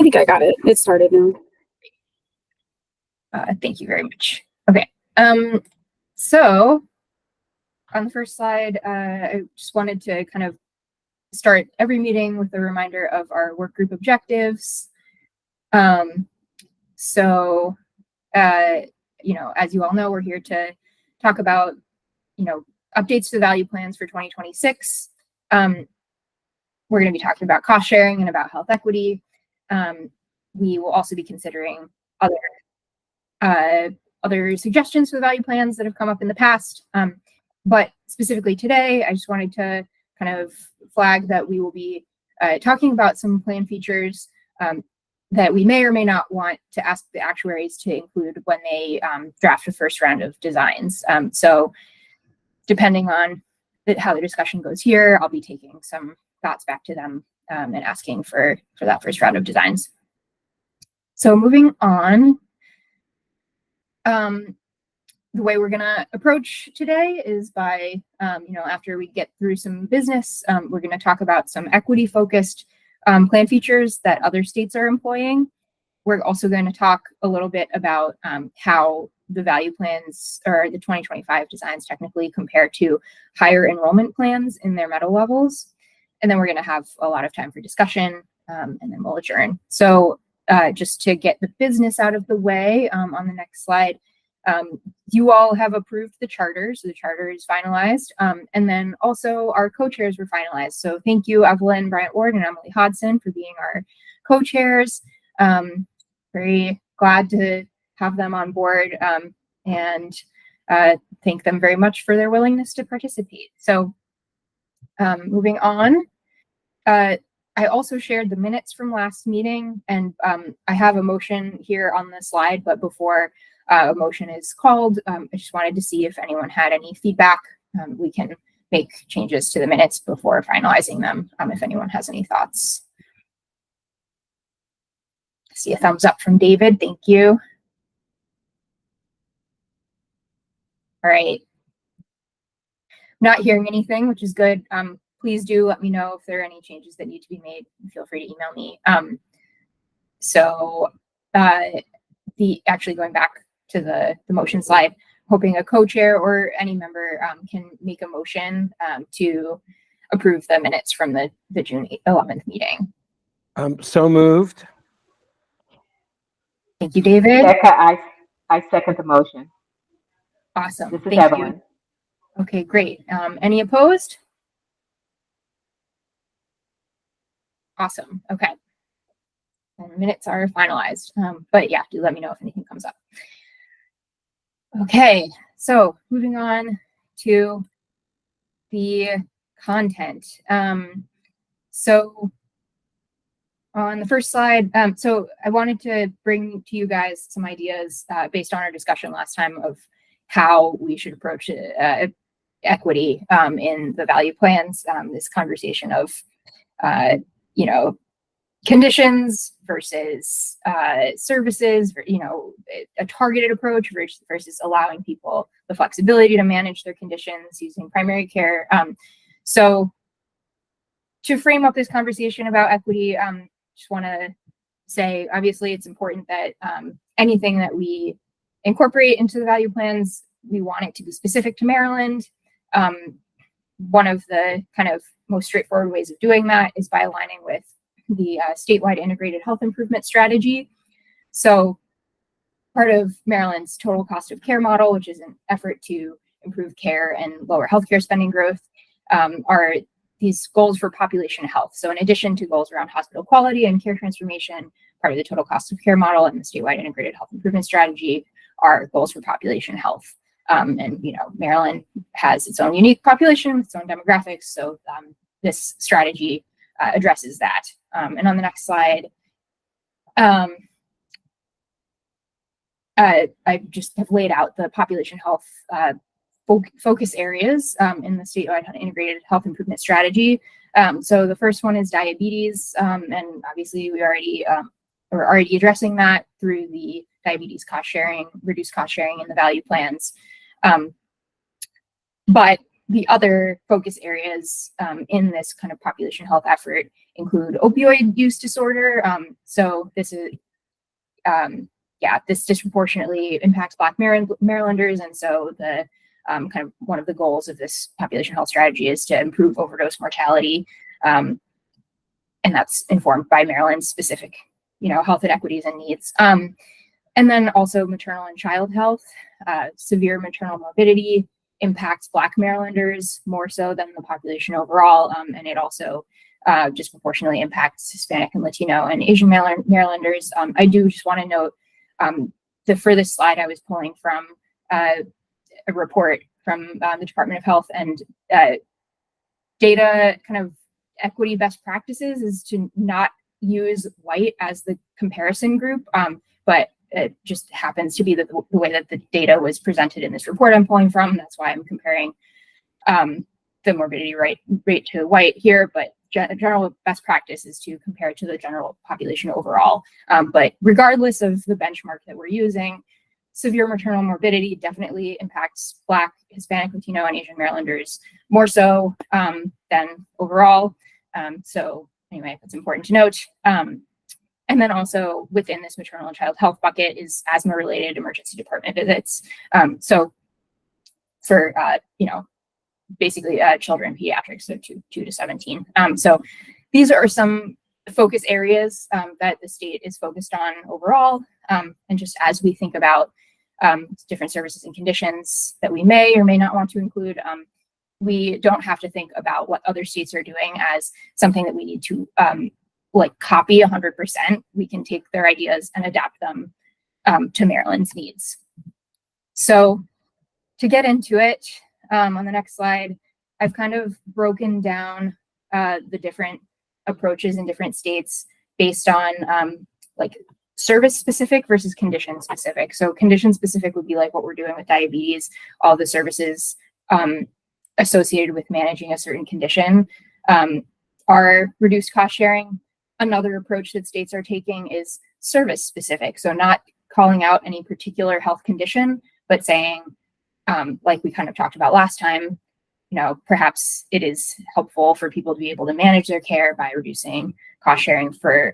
I think I got it. It started now. Thank you very much. Okay. So on the first slide, I just wanted to kind of start every meeting with a reminder of our work group objectives. As you all know, we're here to talk about, updates to the value plans for 2026. We're going to be talking about cost sharing and about health equity. We will also be considering other suggestions for the value plans that have come up in the past. But specifically today, I just wanted to kind of flag that we will be talking about some plan features that we may or may not want to ask the actuaries to include when they draft the first round of designs. So depending on how the discussion goes here, I'll be taking some thoughts back to them and asking for that first round of designs. So moving on, the way we're going to approach today is by, after we get through some business, we're going to talk about some equity-focused plan features that other states are employing. We're also going to talk a little bit about how the value plans or the 2025 designs technically compare to higher enrollment plans in their medal levels. And then we're going to have a lot of time for discussion, and then we'll adjourn. So just to get the business out of the way, on the next slide, you all have approved the charter, so the charter is finalized, and then also our co-chairs were finalized. So thank you, Evelyn Bryant Ward and Emily Hodson, for being our co-chairs. Very glad to have them on board, and thank them very much for their willingness to participate. So moving on, I also shared the minutes from last meeting, and I have a motion here on the slide, but before a motion is called, I just wanted to see if anyone had any feedback. We can make changes to the minutes before finalizing them, if anyone has any thoughts. I see a thumbs up from David. Thank you. All right. Not hearing anything, which is good. Please do let me know if there are any changes that need to be made. Feel free to email me. Actually going back to the motion slide, hoping a co-chair or any member can make a motion to approve the minutes from the June 11th meeting. So moved. Thank you, David. I second the motion. Awesome. This is Thank Evelyn. you. Okay, great. Any opposed? Awesome. Okay. And minutes are finalized. But yeah, do let me know if anything comes up. Okay, so moving on to the content. So on the first slide, so I wanted to bring to you guys some ideas based on our discussion last time of how we should approach equity in the value plans. This conversation of, conditions versus services, a targeted approach versus allowing people the flexibility to manage their conditions using primary care. So to frame up this conversation about equity, just want to say, obviously, it's important that anything that we incorporate into the value plans, we want it to be specific to Maryland. One of the kind of most straightforward ways of doing that is by aligning with the statewide integrated health improvement strategy. So part of Maryland's total cost of care model, which is an effort to improve care and lower healthcare spending growth, are these goals for population health. So in addition to goals around hospital quality and care transformation, part of the total cost of care model and the statewide integrated health improvement strategy are goals for population health. Maryland has its own unique population, its own demographics. So this strategy addresses that. And on the next slide, I just have laid out the population health focus areas in the statewide integrated health improvement strategy. So the first one is diabetes, and obviously we're already addressing that through the diabetes cost sharing, reduced cost sharing in the value plans. But the other focus areas in this kind of population health effort include opioid use disorder. So this is, this disproportionately impacts Black Marylanders. And so the kind of one of the goals of this population health strategy is to improve overdose mortality. And that's informed by Maryland's specific, health inequities and needs. And then also maternal and child health. Severe maternal morbidity impacts Black Marylanders more so than the population overall. And it also disproportionately impacts Hispanic and Latino and Asian Marylanders. I do just want to note the furthest slide I was pulling from a report from the Department of Health, and data kind of equity best practices is to not use white as the comparison group, but it just happens to be the way that the data was presented in this report I'm pulling from. That's why I'm comparing the morbidity rate to white here, but general best practice is to compare it to the general population overall. But regardless of the benchmark that we're using, severe maternal morbidity definitely impacts Black, Hispanic, Latino, and Asian Marylanders more so than overall. So anyway, that's important to note. And then also within this maternal and child health bucket is asthma-related emergency department visits. So for, basically children, pediatrics, so 2 to 17. So these are some focus areas that the state is focused on overall. And just as we think about different services and conditions that we may or may not want to include, we don't have to think about what other states are doing as something that we need to copy 100%. We can take their ideas and adapt them to Maryland's needs. So to get into it, on the next slide, I've kind of broken down the different approaches in different states based on service specific versus condition specific. So condition specific would be like what we're doing with diabetes, all the services associated with managing a certain condition are reduced cost sharing. Another approach that states are taking is service specific. So not calling out any particular health condition, but saying, like we kind of talked about last time, perhaps it is helpful for people to be able to manage their care by reducing cost sharing for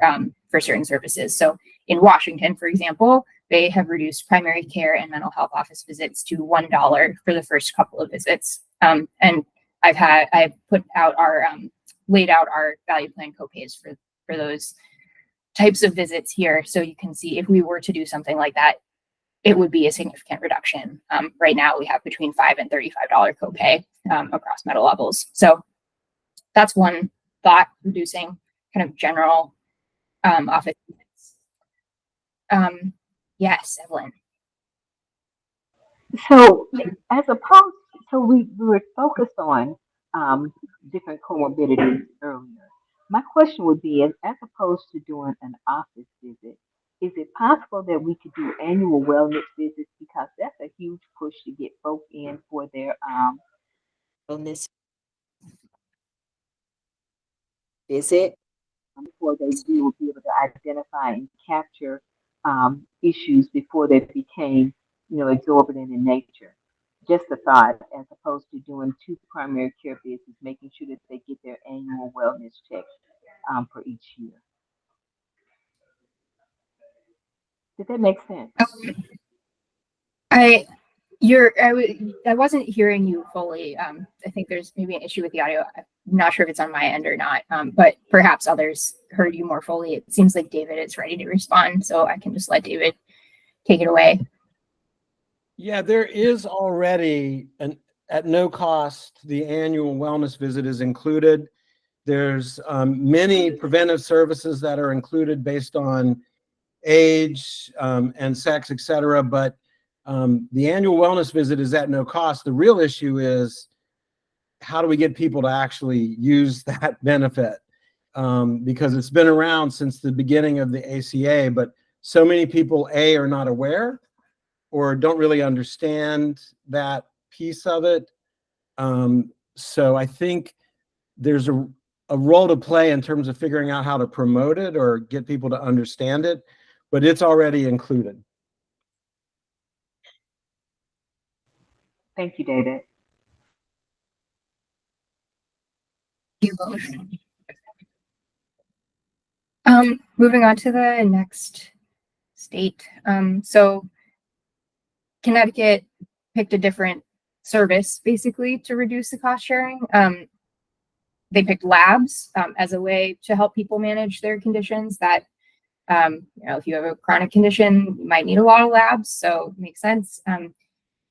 certain services. So in Washington, for example, they have reduced primary care and mental health office visits to $1 for the first couple of visits. And I've put out our laid out our value plan copays for those types of visits here, so you can see if we were to do something like that, it would be a significant reduction. Right now, we have between $5 and $35 copay across metal levels. So that's one thought, reducing kind of general office visits. Yes, Evelyn. So we were focused on different comorbidities earlier. My question would be, as opposed to doing an office visit, is it possible that we could do annual wellness visits, because that's a huge push to get folk in for their wellness visit before they do be able to identify and capture issues before they became, exorbitant in nature. Just a thought, as opposed to doing 2 primary care visits, making sure that they get their annual wellness check for each year. Did that make sense? I wasn't hearing you fully. I think there's maybe an issue with the audio. I'm not sure if it's on my end or not, but perhaps others heard you more fully. It seems like David is ready to respond, so I can just let David take it away. Yeah, there is already at no cost, the annual wellness visit is included. There's many preventive services that are included based on age and sex, et cetera, but the annual wellness visit is at no cost. The real issue is, how do we get people to actually use that benefit? Because it's been around since the beginning of the ACA, but so many people, A, are not aware or don't really understand that piece of it. So I think there's a role to play in terms of figuring out how to promote it or get people to understand it, but it's already included. Thank you, David. Moving on to the next state. So Connecticut picked a different service basically to reduce the cost sharing. They picked labs as a way to help people manage their conditions that, if you have a chronic condition, you might need a lot of labs. So it makes sense.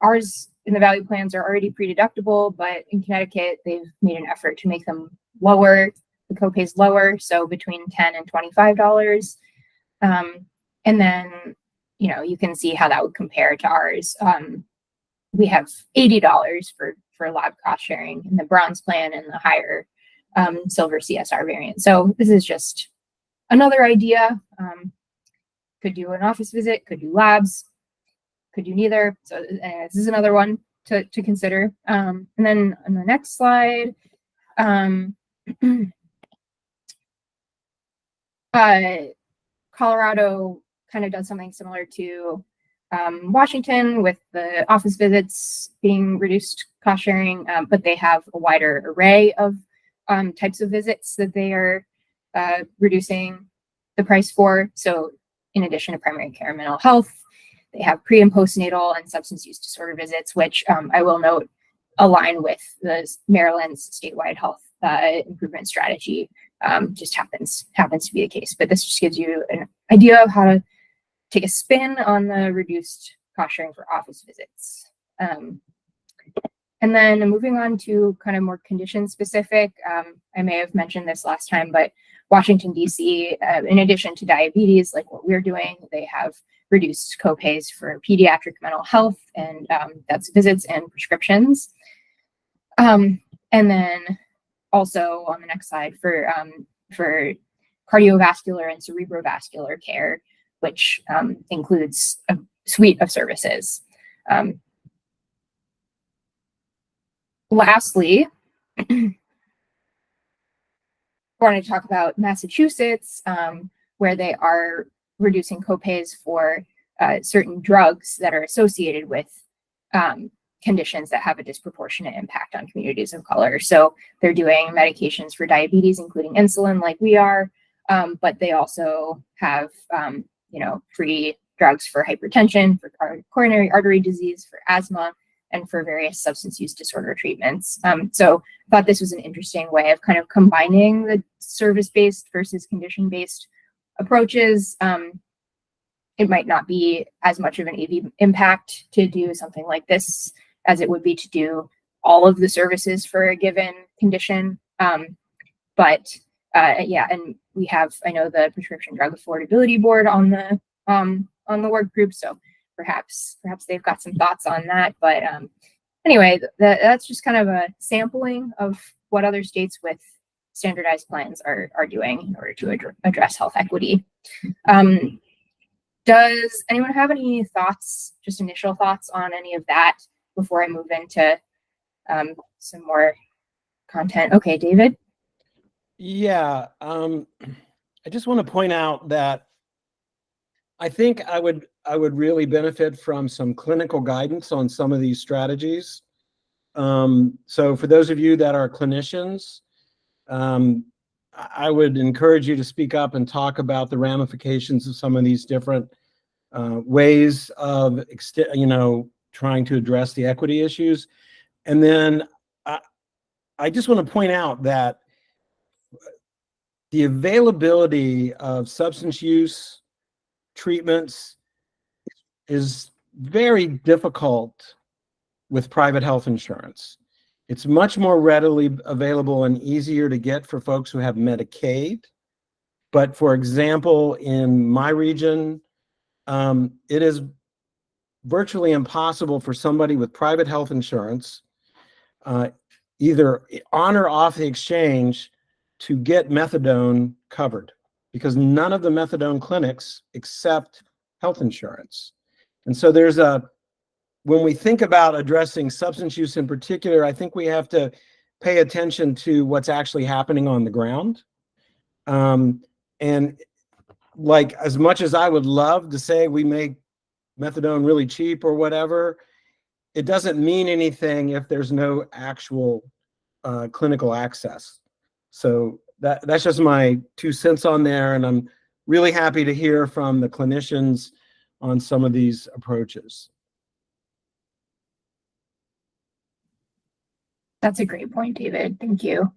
Ours in the value plans are already pre-deductible, but in Connecticut, they've made an effort to make them lower, the copays lower. So between $10 and $25. And then, you can see how that would compare to ours. We have $80 for lab cost sharing in the bronze plan and the higher silver CSR variant. So this is just another idea. Could do an office visit, could do labs, could do neither. So this is another one to consider. And then on the next slide, Colorado kind of does something similar to Washington with the office visits being reduced cost sharing, but they have a wider array of types of visits that they are reducing the price for. So in addition to primary care and mental health, they have pre and postnatal and substance use disorder visits, which I will note align with the Maryland's statewide health improvement strategy. Just happens to be the case. But this just gives you an idea of how to take a spin on the reduced cost sharing for office visits. And then moving on to kind of more condition specific, I may have mentioned this last time, but Washington, D.C., in addition to diabetes, like what we're doing, they have reduced copays for pediatric mental health, and that's visits and prescriptions. And then also on the next slide for cardiovascular and cerebrovascular care, which includes a suite of services. Lastly, I wanted to talk about Massachusetts, where they are reducing copays for certain drugs that are associated with conditions that have a disproportionate impact on communities of color. So they're doing medications for diabetes, including insulin, like we are, but they also have, free drugs for hypertension, for coronary artery disease, for asthma, and for various substance use disorder treatments. So I thought this was an interesting way of kind of combining the service-based versus condition-based approaches. It might not be as much of an AV impact to do something like this as it would be to do all of the services for a given condition. But and we have, I know, the Prescription Drug Affordability Board on the work group, so perhaps they've got some thoughts on that. But anyway, that's just kind of a sampling of what other states with standardized plans are doing in order to address health equity. Does anyone have any thoughts, just initial thoughts on any of that before I move into some more content? Okay, David? Yeah, I just want to point out that I think I would really benefit from some clinical guidance on some of these strategies. So for those of you that are clinicians, I would encourage you to speak up and talk about the ramifications of some of these different ways of trying to address the equity issues. And then I just want to point out that the availability of substance use treatments is very difficult with private health insurance. It's much more readily available and easier to get for folks who have Medicaid. But for example, in my region, it is virtually impossible for somebody with private health insurance, either on or off the exchange, to get methadone covered, because none of the methadone clinics accept health insurance. And so when we think about addressing substance use in particular, I think we have to pay attention to what's actually happening on the ground. And like, as much as I would love to say we make methadone really cheap or whatever, it doesn't mean anything if there's no actual clinical access. So that's just my 2 cents on there, and I'm really happy to hear from the clinicians on some of these approaches. That's a great point, David. Thank you.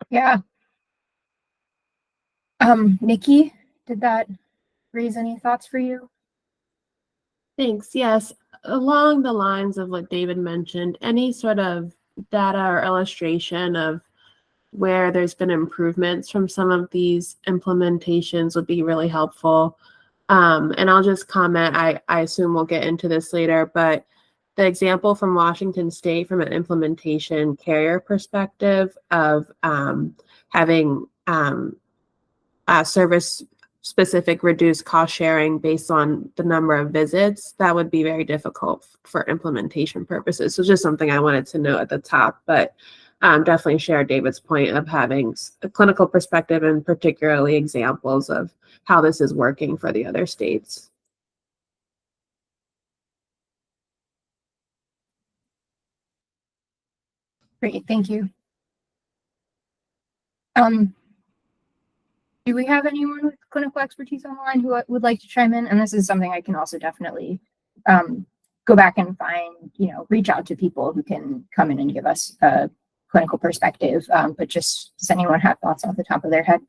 Yeah. Nikki, did that raise any thoughts for you? Thanks. Yes. Along the lines of what David mentioned, any sort of data or illustration of where there's been improvements from some of these implementations would be really helpful. And I'll just comment, I assume we'll get into this later, but the example from Washington State from an implementation carrier perspective of having service specific reduced cost sharing based on the number of visits, that would be very difficult for implementation purposes. So just something I wanted to note at the top, but definitely share David's point of having a clinical perspective and particularly examples of how this is working for the other states. Great, thank you. Do we have anyone with clinical expertise online who would like to chime in? And this is something I can also definitely go back and find, reach out to people who can come in and give us a clinical perspective. But just, does anyone have thoughts off the top of their head?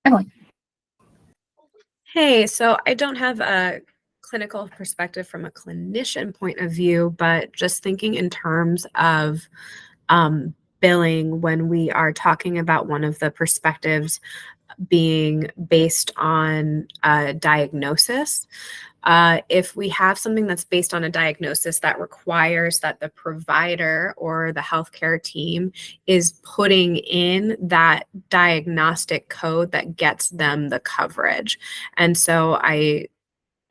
Emily. Hey, so I don't have a clinical perspective from a clinician point of view, but just thinking in terms of billing when we are talking about one of the perspectives being based on a diagnosis. If we have something that's based on a diagnosis that requires that the provider or the healthcare team is putting in that diagnostic code that gets them the coverage. And so I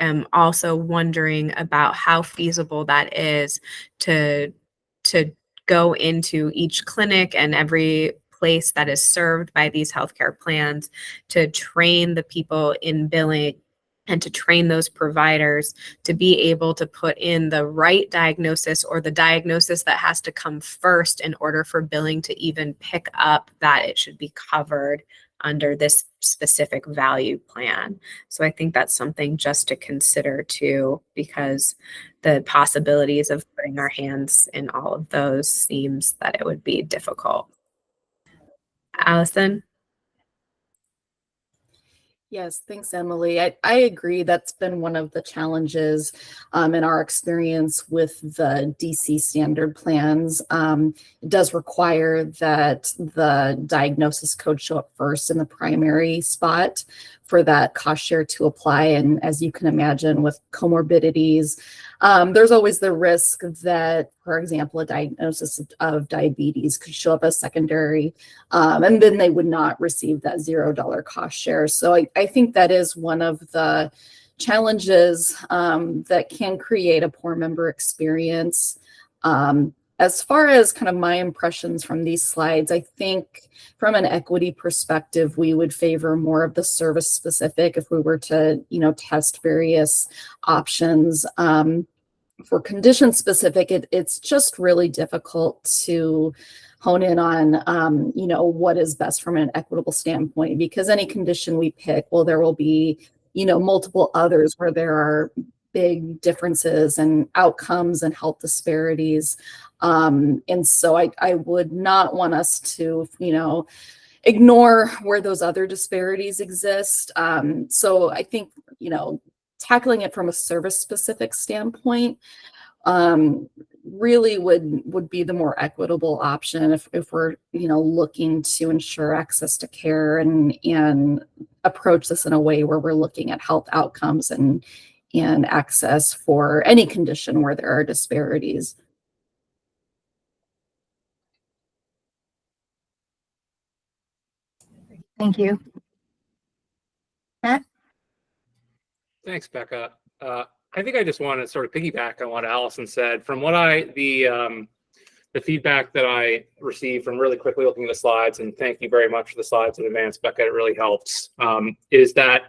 am also wondering about how feasible that is to go into each clinic and every place that is served by these healthcare plans to train the people in billing and to train those providers to be able to put in the right diagnosis or the diagnosis that has to come first in order for billing to even pick up that it should be covered under this specific value plan. So I think that's something just to consider too, because the possibilities of putting our hands in all of those seems that it would be difficult. Allison? Yes, thanks, Emily. I agree. That's been one of the challenges in our experience with the DC standard plans. It does require that the diagnosis code show up first in the primary spot for that cost share to apply. And as you can imagine, with comorbidities, there's always the risk that, for example, a diagnosis of diabetes could show up as secondary, and then they would not receive that $0 cost share. So I think that is one of the challenges that can create a poor member experience. As far as kind of my impressions from these slides, I think from an equity perspective, we would favor more of the service specific if we were to, test various options. For condition specific, it's just really difficult to hone in on, what is best from an equitable standpoint, because any condition we pick, well, there will be, multiple others where there are big differences and outcomes and health disparities. And so I would not want us to, ignore where those other disparities exist. So I think, tackling it from a service specific standpoint really would be the more equitable option if we're, looking to ensure access to care and approach this in a way where we're looking at health outcomes and access for any condition where there are disparities. Thank you. Matt? Thanks, Becca. I think I just want to sort of piggyback on what Allison said. From what the feedback that I received from really quickly looking at the slides, and thank you very much for the slides in advance, Becca, it really helps, is that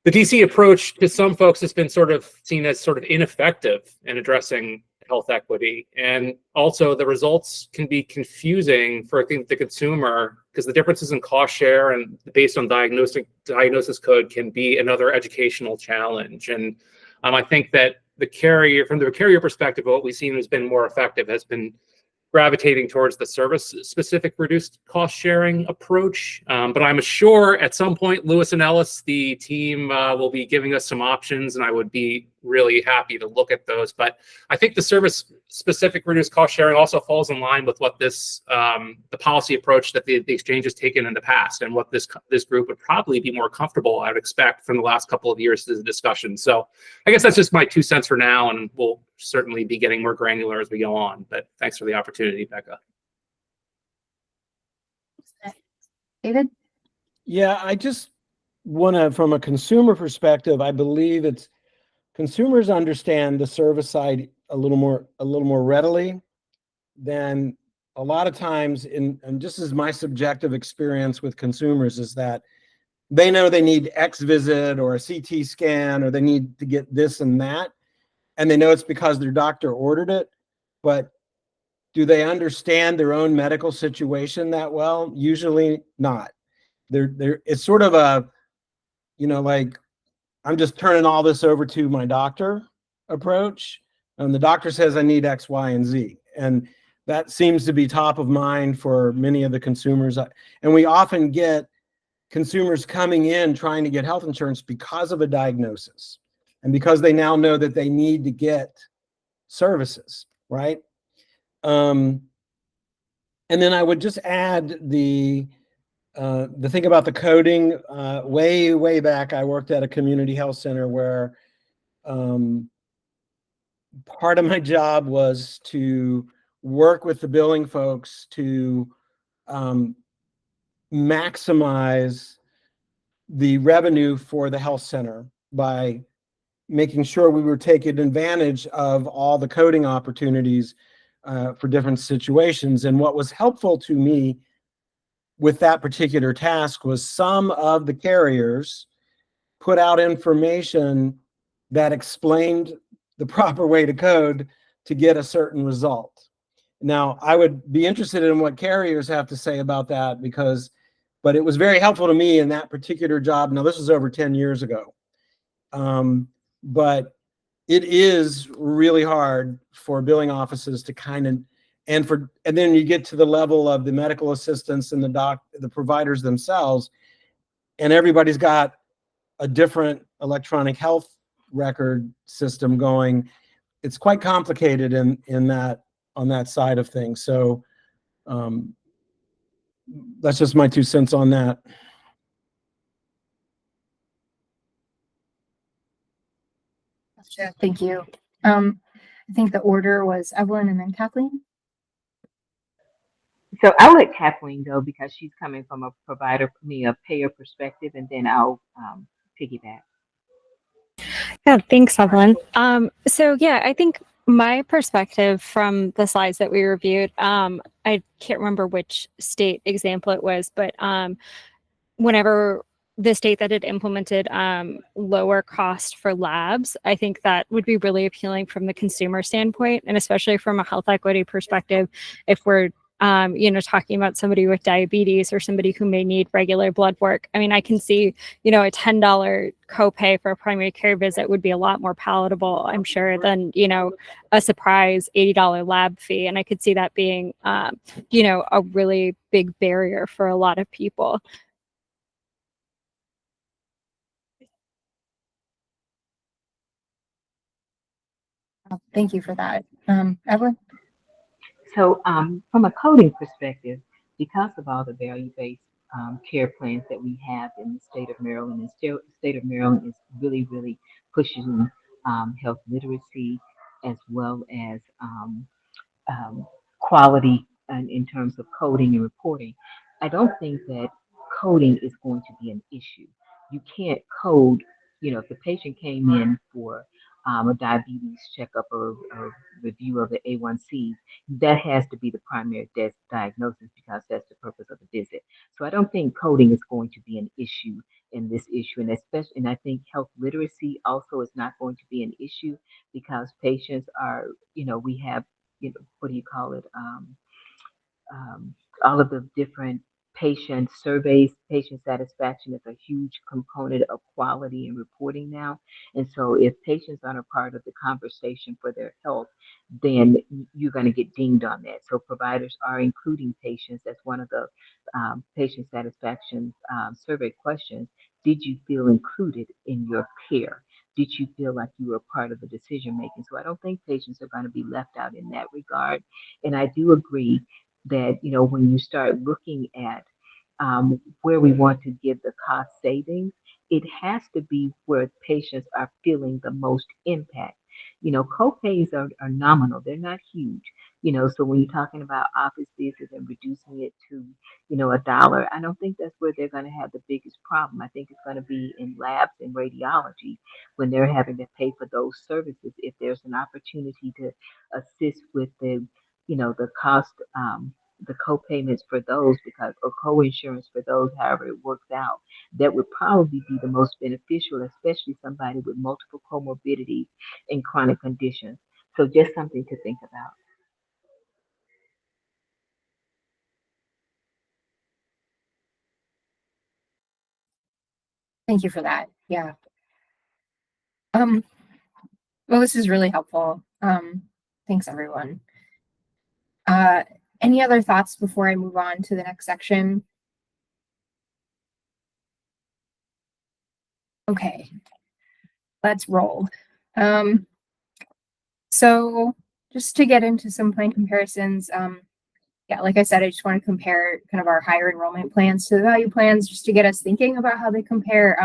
the DC approach to some folks has been sort of seen as sort of ineffective in addressing health equity. And also the results can be confusing for, I think, the consumer, because the differences in cost share and based on diagnosis code can be another educational challenge. And I think that from the carrier perspective, what we've seen has been more effective has been gravitating towards the service-specific reduced cost sharing approach. But I'm sure at some point, Lewis and Ellis, the team, will be giving us some options, and I would be really happy to look at those. But I think the service-specific reduced cost sharing also falls in line with what this, the policy approach that the exchange has taken in the past, and what this group would probably be more comfortable, I would expect, from the last couple of years of the discussion. So I guess that's just my 2 cents for now, and we'll certainly be getting more granular as we go on. But thanks for the opportunity, Becca. David? Yeah, I just want to, from a consumer perspective, I believe it's consumers understand the service side a little more readily than a lot of times. And just as my subjective experience with consumers is that they know they need X visit or a CT scan, or they need to get this and that, and they know it's because their doctor ordered it. But do they understand their own medical situation that well? Usually not. It's sort of a, like, I'm just turning all this over to my doctor approach. And the doctor says I need X, Y, and Z. And that seems to be top of mind for many of the consumers. And we often get consumers coming in trying to get health insurance because of a diagnosis and because they now know that they need to get services, right? And then I would just add the thing about the coding. Way back, I worked at a community health center where part of my job was to work with the billing folks to maximize the revenue for the health center by making sure we were taking advantage of all the coding opportunities for different situations. And what was helpful to me with that particular task was some of the carriers put out information that explained the proper way to code to get a certain result. Now, I would be interested in what carriers have to say about that, but it was very helpful to me in that particular job. Now, this was over 10 years ago. But it is really hard for billing offices to and then you get to the level of the medical assistants and the providers themselves, and everybody's got a different electronic health record system going. It's quite complicated in that, on that side of things. So that's just my 2 cents on that. Gotcha. Thank you. I think the order was Evelyn and then Kathleen. So I'll let Kathleen go because she's coming from a payer perspective, and then I'll piggyback. Yeah, thanks, Evelyn. So yeah, I think my perspective from the slides that we reviewed, I can't remember which state example it was, but whenever the state that had implemented lower cost for labs, I think that would be really appealing from the consumer standpoint, and especially from a health equity perspective, if we're talking about somebody with diabetes or somebody who may need regular blood work. I mean, I can see, a $10 copay for a primary care visit would be a lot more palatable, I'm sure, than, a surprise $80 lab fee. And I could see that being, a really big barrier for a lot of people. Thank you for that. Evelyn? So from a coding perspective, because of all the value-based care plans that we have in the state of Maryland, and the state of Maryland is really, really pushing health literacy as well as quality in terms of coding and reporting. I don't think that coding is going to be an issue. You can't code, if the patient came in for a diabetes checkup or a review of the A1C, that has to be the primary diagnosis because that's the purpose of the visit. So I don't think coding is going to be an issue in this issue, and especially, and I think health literacy also is not going to be an issue because patients are, we have, what do you call it? Um, all of the different patient surveys. Patient satisfaction is a huge component of quality and reporting now. And so if patients aren't a part of the conversation for their health, then you're going to get dinged on that. So providers are including patients as one of the patient satisfaction survey questions. Did you feel included in your care? Did you feel like you were part of the decision making? So I don't think patients are going to be left out in that regard. And I do agree that, when you start looking at where we want to give the cost savings, it has to be where patients are feeling the most impact. Co-pays are nominal, they're not huge. So when you're talking about office visits and reducing it to, $1, I don't think that's where they're going to have the biggest problem. I think it's going to be in labs and radiology when they're having to pay for those services. If there's an opportunity to assist with the cost, the co-payments for those, because, or co-insurance for those, however it works out, that would probably be the most beneficial, especially somebody with multiple comorbidities and chronic conditions. So just something to think about. Thank you for that. Yeah. Well, this is really helpful. Thanks, everyone. Any other thoughts before I move on to the next section? Okay, let's roll. So just to get into some plan comparisons, yeah, like I said, I just want to compare kind of our higher enrollment plans to the value plans just to get us thinking about how they compare,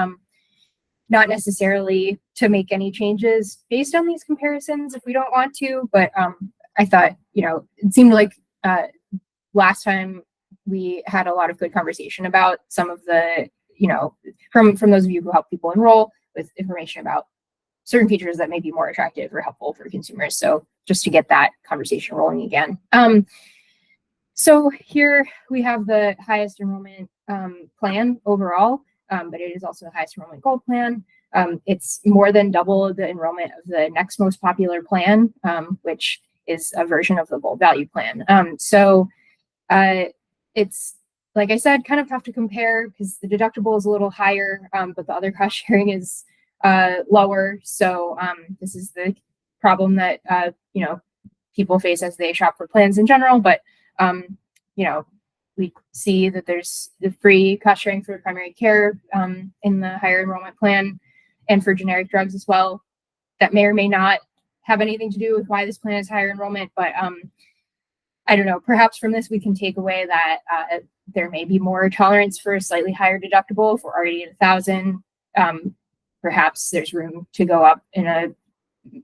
not necessarily to make any changes based on these comparisons if we don't want to, but I thought, it seemed like last time we had a lot of good conversation about some of the, from those of you who help people enroll with information about certain features that may be more attractive or helpful for consumers. So just to get that conversation rolling again. So here we have the highest enrollment plan overall, but it is also the highest enrollment gold plan. It's more than double the enrollment of the next most popular plan, which is a version of the gold value plan. So it's, like I said, kind of tough to compare because the deductible is a little higher, but the other cost sharing is lower. So this is the problem that people face as they shop for plans in general. But we see that there's the free cost sharing for primary care in the higher enrollment plan and for generic drugs as well. That may or may not have anything to do with why this plan is higher enrollment, but I don't know, perhaps from this we can take away that there may be more tolerance for a slightly higher deductible. If we're already at 1,000, perhaps there's room to go up in a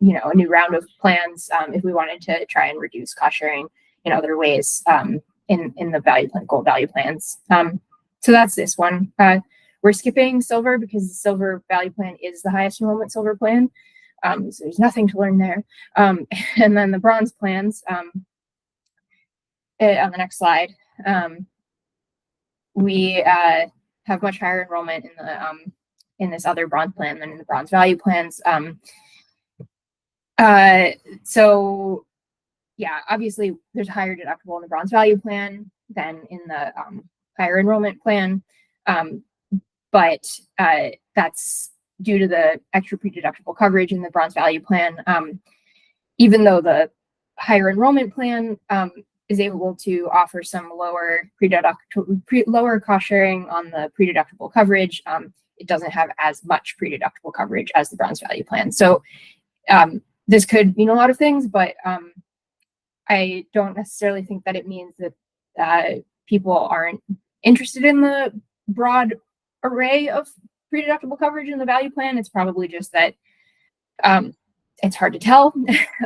new round of plans if we wanted to try and reduce cost sharing in other ways in the value plan, gold value plans. So that's this one. We're skipping silver because the silver value plan is the highest enrollment silver plan. So there's nothing to learn there. And then the bronze plans, on the next slide, we have much higher enrollment in this other bronze plan than in the bronze value plans. So yeah, obviously there's a higher deductible in the bronze value plan than in the higher enrollment plan. But that's due to the extra pre-deductible coverage in the bronze value plan. Even though the higher enrollment plan is able to offer some lower lower cost sharing on the pre-deductible coverage, it doesn't have as much pre-deductible coverage as the bronze value plan. So this could mean a lot of things, but I don't necessarily think that it means that people aren't interested in the broad array of pre-deductible coverage in the value plan. It's probably just that it's hard to tell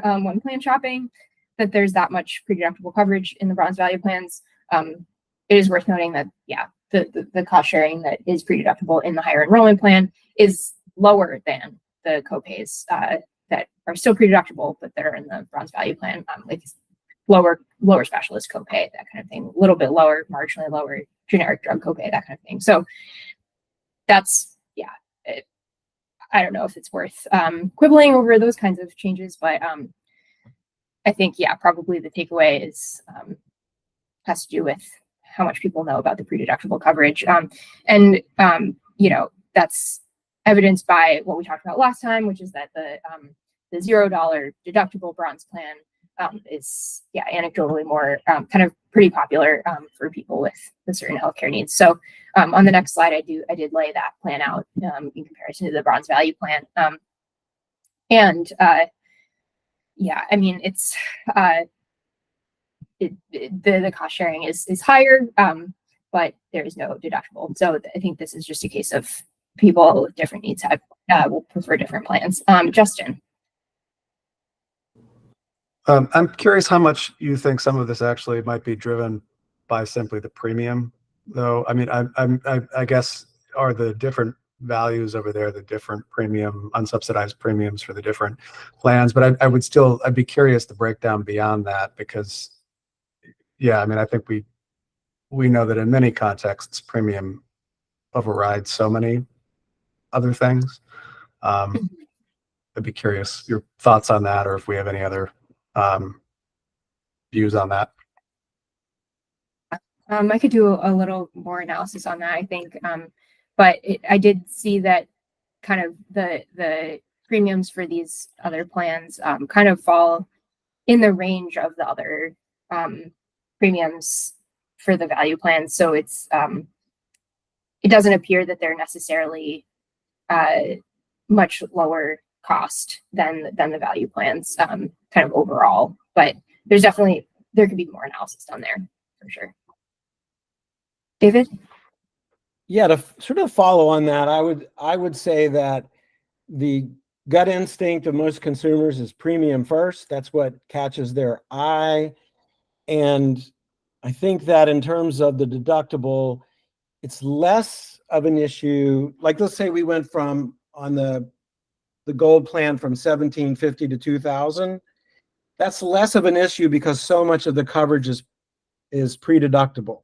when plan shopping that there's that much pre-deductible coverage in the bronze value plans. It is worth noting that, yeah, the cost sharing that is pre-deductible in the higher enrollment plan is lower than the copays that are still pre-deductible, but that are in the bronze value plan, like lower specialist copay, that kind of thing, a little bit lower, marginally lower generic drug copay, that kind of thing. So that's, yeah, I don't know if it's worth quibbling over those kinds of changes, but I think, yeah, probably the takeaway is has to do with how much people know about the pre-deductible coverage. And that's evidenced by what we talked about last time, which is that the $0 deductible bronze plan is, anecdotally more kind of pretty popular for people with certain healthcare needs. So on the next slide, I did lay that plan out in comparison to the bronze value plan. I mean, it's the cost sharing is higher, but there is no deductible. So I think this is just a case of people with different needs will prefer different plans. Justin. I'm curious how much you think some of this actually might be driven by simply the premium, though. I mean, I guess are the different values over there, the different premium, unsubsidized premiums for the different plans. But I'd be curious to break down beyond that, because, yeah, I mean, I think we know that in many contexts, premium overrides so many other things. I'd be curious your thoughts on that, or if we have any other views on that. I could do a little more analysis on that, I think, but I did see that kind of the premiums for these other plans kind of fall in the range of the other premiums for the value plans. So it's it doesn't appear that they're necessarily much lower cost than the value plans kind of overall, but there could be more analysis done there for sure. David? Yeah, to sort of follow on that, I would say that the gut instinct of most consumers is premium first. That's what catches their eye. And I think that in terms of the deductible, it's less of an issue. Like, let's say we went from on the gold plan from $1,750 to $2,000. That's less of an issue because so much of the coverage is pre-deductible.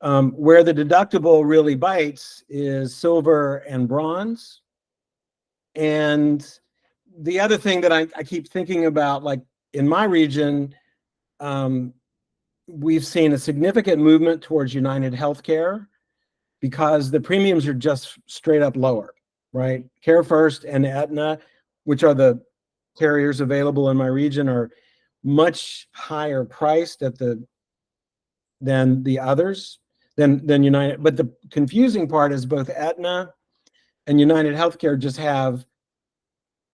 Where the deductible really bites is silver and bronze. And the other thing that I keep thinking about, like in my region, we've seen a significant movement towards United Healthcare because the premiums are just straight up lower, right? Care First and Aetna, which are the carriers available in my region, are much higher priced than the others, than United. But the confusing part is both Aetna and United Healthcare just have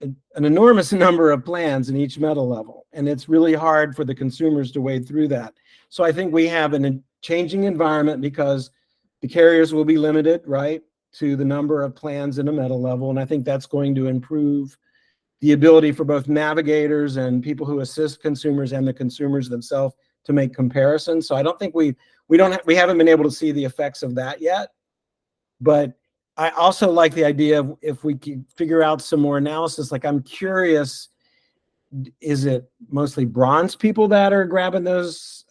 an enormous number of plans in each metal level, and it's really hard for the consumers to wade through that. So I think we have a changing environment because the carriers will be limited, right, to the number of plans in a metal level, and I think that's going to improve the ability for both navigators and people who assist consumers and the consumers themselves to make comparisons. So I don't think we haven't been able to see the effects of that yet. But I also like the idea of if we could figure out some more analysis. Like, I'm curious, is it mostly bronze people that are grabbing those,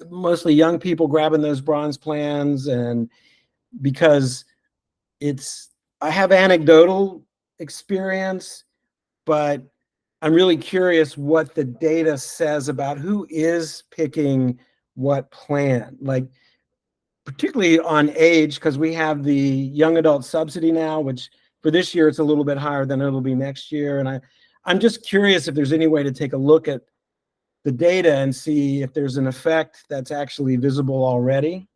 mostly young people grabbing those bronze plans? And because I have anecdotal experience, but I'm really curious what the data says about who is picking what plan, like particularly on age, because we have the young adult subsidy now, which for this year it's a little bit higher than it'll be next year. And I'm just curious if there's any way to take a look at the data and see if there's an effect that's actually visible already.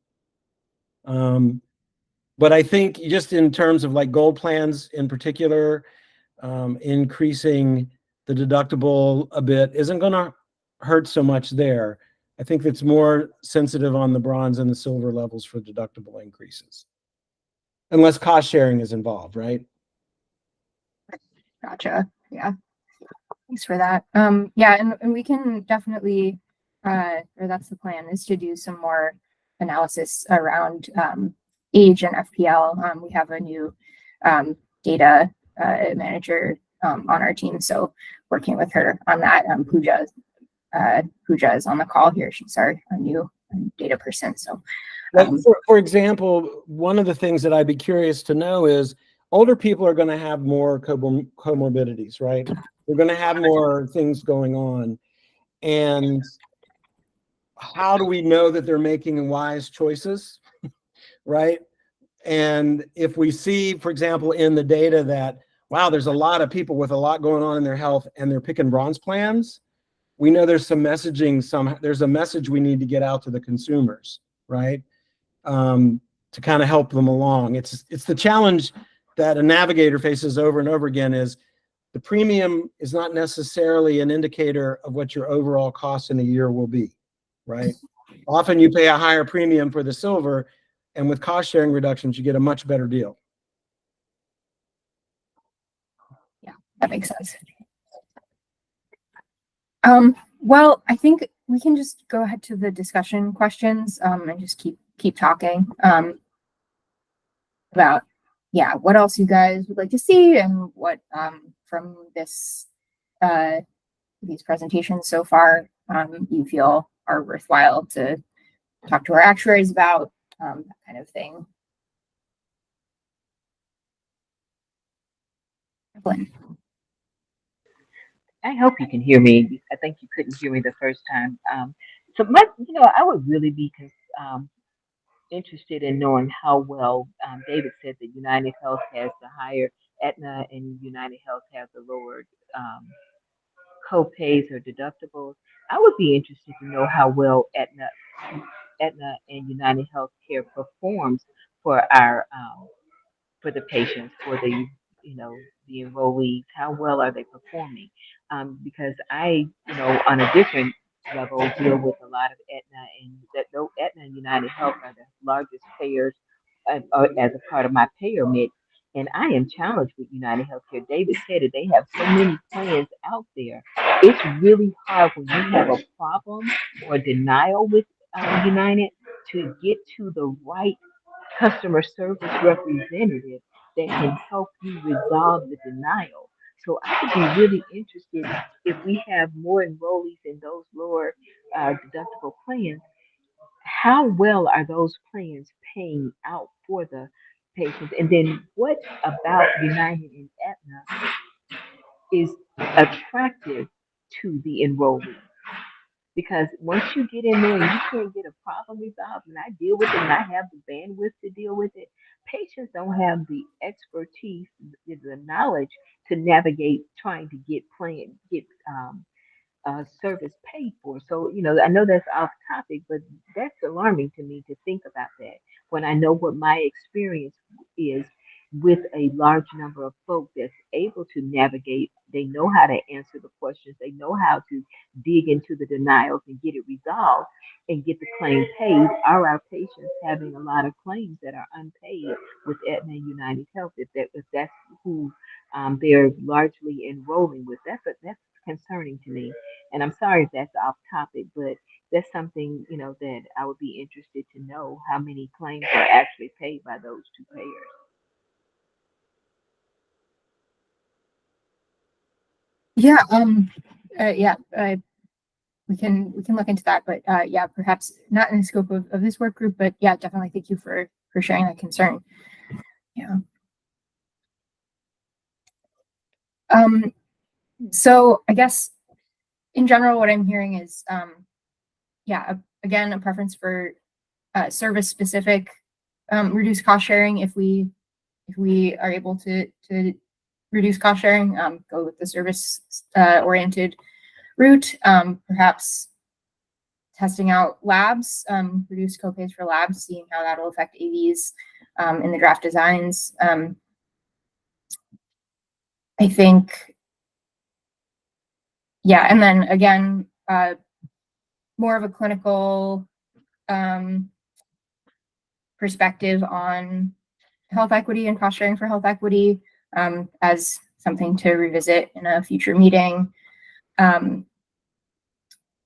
But I think just in terms of like gold plans in particular, increasing the deductible a bit isn't going to hurt so much there. I think it's more sensitive on the bronze and the silver levels for deductible increases, unless cost sharing is involved, right? Gotcha. Yeah. Thanks for that. Yeah, and we can definitely, or that's the plan, is to do some more analysis around age and FPL. We have a new data manager on our team, so working with her on that. Pooja is on the call here. She's our new data person. So Like for example, one of the things that I'd be curious to know is older people are going to have more comorbidities, right? They're going to have more things going on. And how do we know that they're making wise choices, right? And if we see, for example, in the data that, wow, there's a lot of people with a lot going on in their health and they're picking bronze plans, we know there's some messaging, there's a message we need to get out to the consumers, right? To kind of help them along. It's the challenge that a navigator faces over and over again is the premium is not necessarily an indicator of what your overall cost in a year will be, right? Often you pay a higher premium for the silver, and with cost sharing reductions, you get a much better deal. Yeah, that makes sense. Well, I think we can just go ahead to the discussion questions and just keep talking about what else you guys would like to see and what from this these presentations so far you feel are worthwhile to talk to our actuaries about, that kind of thing. Evelyn. I hope you can hear me. I think you couldn't hear me the first time. So I would really be interested in knowing how well, David said that United Health has the higher, Aetna and United Health have the lower co-pays or deductibles. I would be interested to know how well Aetna and United Healthcare performs for our for the patients, for the the enrollees. How well are they performing? Because I, on a different level, deal with a lot of Aetna, and that though Aetna and United Health are the largest payers as a part of my payer mix. And I am challenged with United Healthcare. David said that they have so many plans out there. It's really hard when you have a problem or denial with United to get to the right customer service representative that can help you resolve the denial. So I would be really interested if we have more enrollees in those lower deductible plans. How well are those plans paying out for the patients? And then what about United and Aetna is attractive to the enrollee? Because once you get in there and you can't get a problem resolved, and I deal with it and I have the bandwidth to deal with it, patients don't have the expertise, the knowledge to navigate trying to get service paid for. So, I know that's off topic, but that's alarming to me to think about that when I know what my experience is with a large number of folks that's able to navigate. They know how to answer the questions. They know how to dig into the denials and get it resolved and get the claim paid. Are our patients having a lot of claims that are unpaid with Aetna and United Health? If that's who they're largely enrolling with, that's concerning to me. And I'm sorry if that's off topic, but that's something that I would be interested to know how many claims are actually paid by those two payers. Yeah, we can look into that, but perhaps not in the scope of this work group, but yeah, definitely thank you for sharing that concern. Yeah. So I guess in general, what I'm hearing is, again, a preference for service specific reduced cost sharing. If we are able to reduce cost sharing, go with the service oriented route. Perhaps testing out labs, reduce copays for labs, seeing how that'll affect AVs in the draft designs. I think, and then again, more of a clinical perspective on health equity and cost sharing for health equity as something to revisit in a future meeting.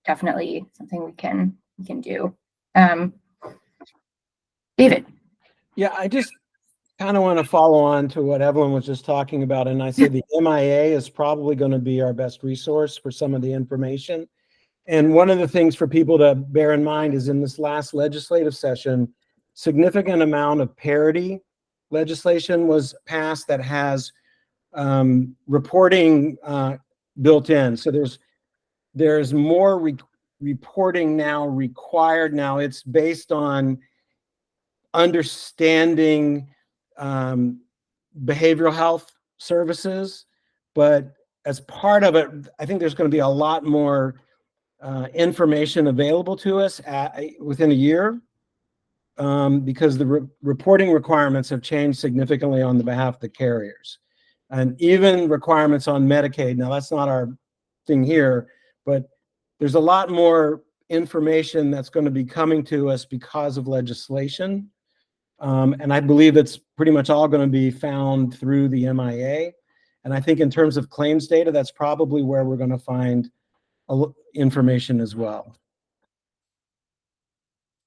Definitely something we can do. David. Yeah, I just kind of want to follow on to what Evelyn was just talking about. And I say the MIA is probably going to be our best resource for some of the information. And one of the things for people to bear in mind is in this last legislative session, significant amount of parity legislation was passed that has reporting built in. So there's more reporting now required now. It's based on understanding behavioral health services, but as part of it, I think there's going to be a lot more information available to us within a year because the reporting requirements have changed significantly on the behalf of the carriers, and even requirements on Medicaid. Now, that's not our thing here, but there's a lot more information that's going to be coming to us because of legislation. And I believe it's pretty much all going to be found through the MIA. And I think in terms of claims data, that's probably where we're going to find information as well.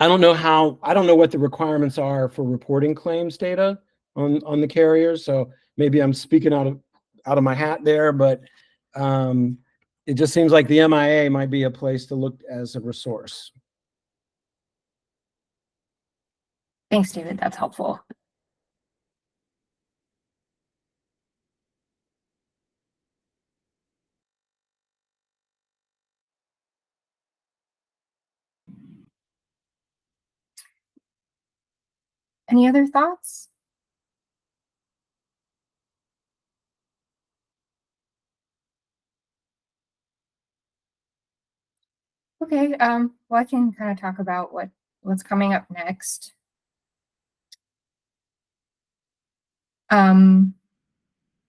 I don't know what the requirements are for reporting claims data on the carriers. So maybe I'm speaking out of my hat there, but it just seems like the MIA might be a place to look as a resource. Thanks, David. That's helpful. Any other thoughts? Okay, well, I can kind of talk about what's coming up next.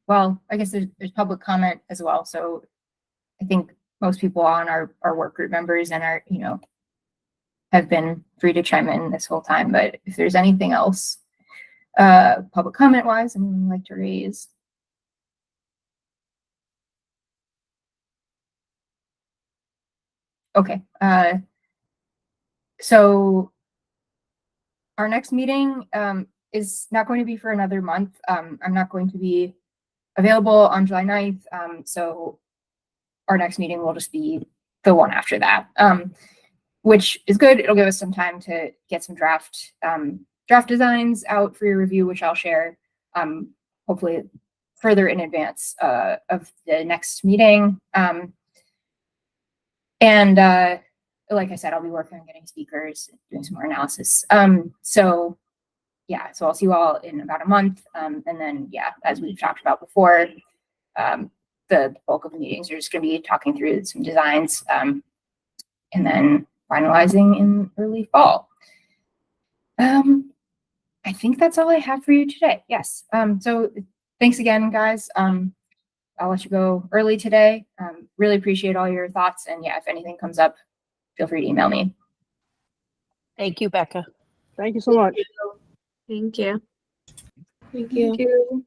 Well, I guess there's public comment as well. So I think most people on our work group members and are, have been free to chime in this whole time. But if there's anything else, public comment wise, anyone would like to raise? Okay, so our next meeting is not going to be for another month. I'm not going to be available on July 9th. So our next meeting will just be the one after that, which is good. It'll give us some time to get some draft designs out for your review, which I'll share hopefully further in advance of the next meeting. And like I said, I'll be working on getting speakers, doing some more analysis. So yeah, so I'll see you all in about a month. And then, yeah, as we've talked about before, the bulk of the meetings are just going to be talking through some designs and then finalizing in early fall. I think that's all I have for you today. Yes. So thanks again, guys. I'll let you go early today. Really appreciate all your thoughts. And yeah, if anything comes up, feel free to email me. Thank you, Becca. Thank you so much. Thank you. Thank you. Thank you.